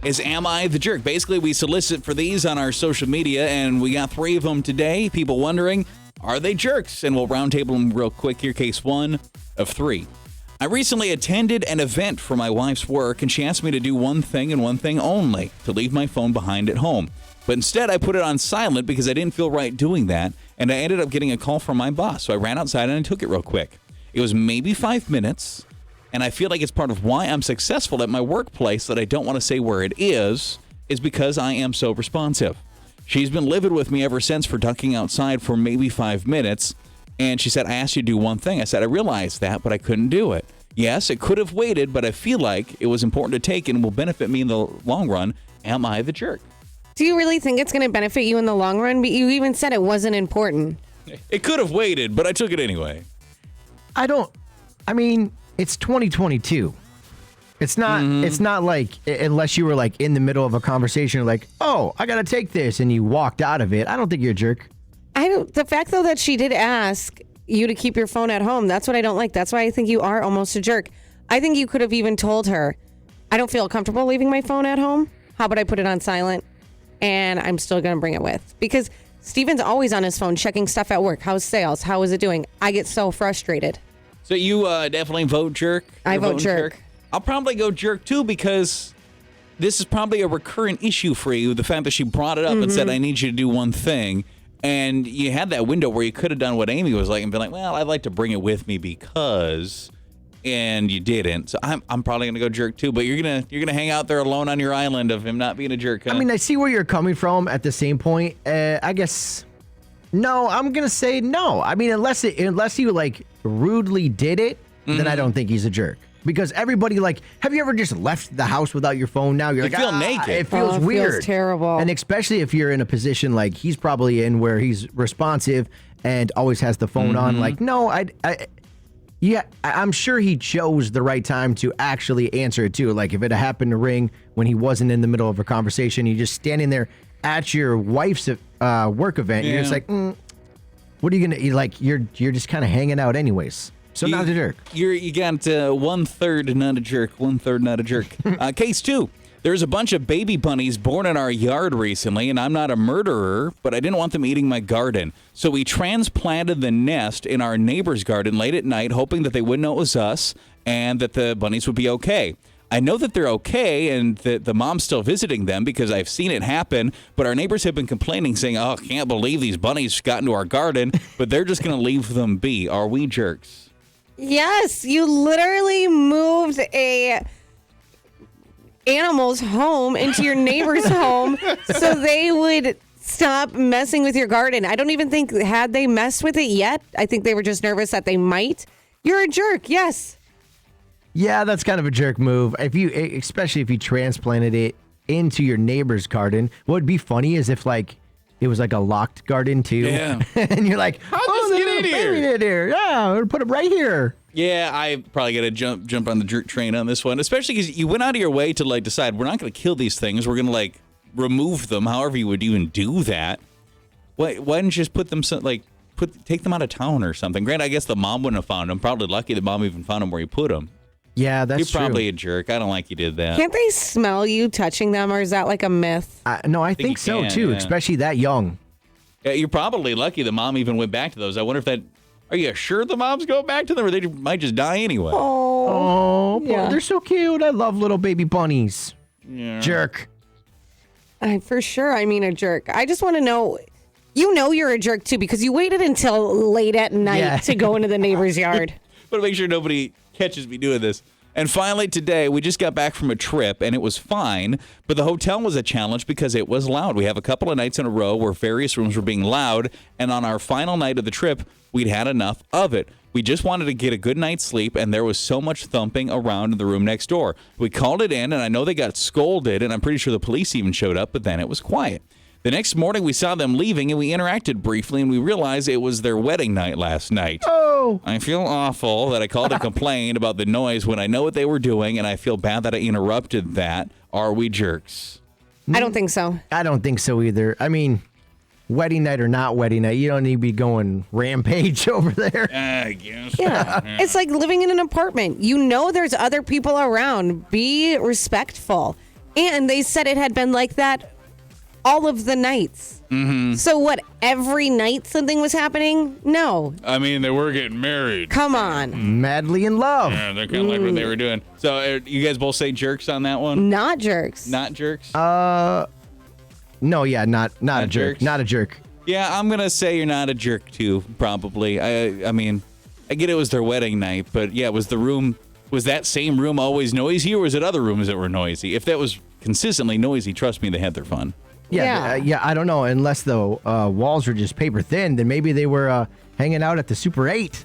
is Am I the Jerk? Basically, we solicit for these on our social media, and we got 3 of them today. People wondering, are they jerks? And we'll roundtable them real quick here. Case 1 of 3. I recently attended an event for my wife's work, and she asked me to do one thing and one thing only, to leave my phone behind at home. But instead, I put it on silent because I didn't feel right doing that, and I ended up getting a call from my boss. So I ran outside and I took it real quick. It was maybe 5 minutes, and I feel like it's part of why I'm successful at my workplace that I don't want to say where it is because I am so responsive. She's been livid with me ever since for ducking outside for maybe 5 minutes. And she said, I asked you to do one thing. I said, I realized that, but I couldn't do it. Yes, it could have waited, but I feel like it was important to take and will benefit me in the long run. Am I the jerk? Do you really think it's going to benefit you in the long run? But you even said it wasn't important. It could have waited, but I took it anyway. It's 2022. It's not like, unless you were like in the middle of a conversation, like, oh, I got to take this, and you walked out of it. I don't think you're a jerk. The fact, though, that she did ask you to keep your phone at home, that's what I don't like. That's why I think you are almost a jerk. I think you could have even told her, I don't feel comfortable leaving my phone at home. How about I put it on silent, and I'm still going to bring it with? Because Steven's always on his phone checking stuff at work. How's sales? How is it doing? I get so frustrated. So you definitely vote jerk? I vote jerk. I'll probably go jerk, too, because this is probably a recurrent issue for you, the fact that she brought it up and said, I need you to do one thing. And you had that window where you could have done what Amy was like and been like, well, I'd like to bring it with me because, and you didn't. So I'm probably gonna go jerk too. But you're gonna hang out there alone on your island of him not being a jerk. Huh? I mean, I see where you're coming from. At the same point, I guess no. I'm gonna say no. I mean, unless you like rudely did it, then I don't think he's a jerk. Because everybody, like, have you ever just left the house without your phone? Now you're like, feel naked. It feels weird. It feels terrible. And especially if you're in a position like he's probably in, where he's responsive and always has the phone on. Like, no, I'm sure he chose the right time to actually answer it too. Like, if it happened to ring when he wasn't in the middle of a conversation, you're just standing there at your wife's work event. You're just like, what are you gonna? You're just kind of hanging out anyways. So not a jerk. You got 1/3 not a jerk, 1/3 not a jerk. Case 2. There's a bunch of baby bunnies born in our yard recently, and I'm not a murderer, but I didn't want them eating my garden. So we transplanted the nest in our neighbor's garden late at night, hoping that they wouldn't know it was us and that the bunnies would be okay. I know that they're okay and that the mom's still visiting them because I've seen it happen, but our neighbors have been complaining, saying, oh, I can't believe these bunnies got into our garden, but they're just going to leave them be. Are we jerks? Yes, you literally moved a animal's home into your neighbor's home so they would stop messing with your garden. I don't even think, had they messed with it yet? I think they were just nervous that they might. You're a jerk, yes. Yeah, that's kind of a jerk move. Especially if you transplanted it into your neighbor's garden. What would be funny is if it was like a locked garden too. Yeah. And you're like, how'd this get in here? Yeah, we'll put it right here. Yeah, I probably got to jump on the jerk train on this one, especially because you went out of your way to decide we're not going to kill these things. We're going to remove them, however you would even do that. Why didn't you just put them take them out of town or something? Granted, I guess the mom wouldn't have found them. Probably lucky the mom even found them where you put them. Yeah, that's true. You're probably a jerk. I don't like you did that. Can't they smell you touching them, or is that like a myth? No, I think so too, yeah. especially that young. Yeah, you're probably lucky the mom even went back to those. I wonder if that. Are you sure the moms go back to them, or they might just die anyway? Oh, yeah. They're so cute. I love little baby bunnies. Yeah. Jerk. For sure, I mean a jerk. I just want to know, you're a jerk too because you waited until late at night to go into the neighbor's yard. But make sure nobody catches me doing this. And finally today, we just got back from a trip, and it was fine, but the hotel was a challenge because it was loud. We have a couple of nights in a row where various rooms were being loud, and on our final night of the trip, we'd had enough of it. We just wanted to get a good night's sleep, and there was so much thumping around in the room next door. We called it in, and I know they got scolded, and I'm pretty sure the police even showed up, but then it was quiet. The next morning, we saw them leaving, and we interacted briefly, and we realized it was their wedding night last night. Oh! I feel awful that I called to complain about the noise when I know what they were doing, and I feel bad that I interrupted that. Are we jerks? I don't think so. I don't think so either. I mean, wedding night or not wedding night, you don't need to be going rampage over there. I guess. Yeah. It's like living in an apartment. There's other people around. Be respectful. And they said it had been like that all of the nights. Mm-hmm. So what, every night something was happening? No. I mean, they were getting married. Come on. Madly in love. Yeah, they kind of like what they were doing. So you guys both say jerks on that one? Not jerks. Not jerks? No, yeah, not a jerk. jerks? Not a jerk. Yeah, I'm going to say you're not a jerk, too, probably. I mean, I get it was their wedding night, but yeah, was that same room always noisy, or was it other rooms that were noisy? If that was consistently noisy, trust me, they had their fun. Yeah, I don't know. Unless the walls were just paper thin, then maybe they were hanging out at the Super 8.